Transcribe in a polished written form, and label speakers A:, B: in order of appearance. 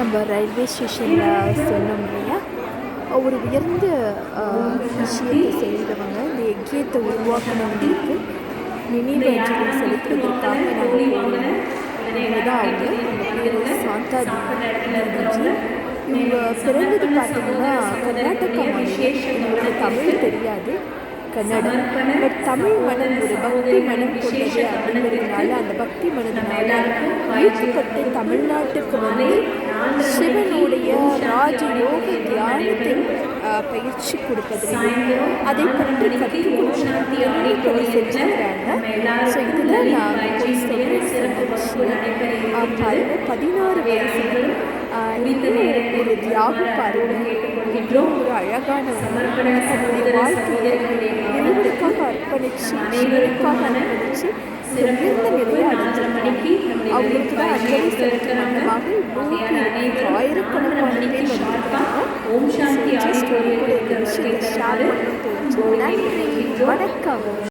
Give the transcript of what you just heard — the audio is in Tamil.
A: நம்ம ரயில்வே ஸ்டேஷனில் சொன்னோம் இல்லையா, ஒரு உயர்ந்த விஷயத்தை செய்கிறவங்க இந்த எக்கியத்தை உருவாக்கினவங்களுக்கு நினைவு அஞ்சலி செலுத்துவதற்காக நாங்கள் போகணும். இவங்க தான் அவங்க பேர் சாந்தா தீதிஜி. இவங்க பிறந்தது பார்த்திங்கன்னா கர்நாடகா மாநிலம். இவங்களுக்கு தமிழ் தெரியாது, கன்னடம். பட் தமிழ் மனம் ஒரு பக்தி மனம் கொண்டது அப்படிங்கிறதுனால அந்த பக்தி மனதினால ஈர்க்கப்பட்டு தமிழ்நாட்டுக்கு வந்து சிவனுடைய ராஜயோக தியானத்தை பயிற்சி கொடுப்பதையும் அதை பற்றி கற்றுக் கொடுத்து செஞ்சுருக்காங்க. ஸோ இதுதான் நான் போய் பாருங்க, 16 வயசுல ஒரு தியாகம் பாருங்க. இவ்வளோ ஒரு அழகான வாழ்க்கையை இறைவனுக்காக அர்ப்பணித்து சிவனுக்காக அர்ப்பணித்து உயர்ந்த நிலையை அடைஞ்சிருக்காங்க. அவங்களுக்கு தான் அஞ்சலி செலுத்தும் வண்ணமாக ஆயிரக்கணக்கான பேர் வந்திருக்காங்க. ஓம் சாந்தி ஷேர் பண்ண தோணுச்சு. நன்றி, வணக்கம்.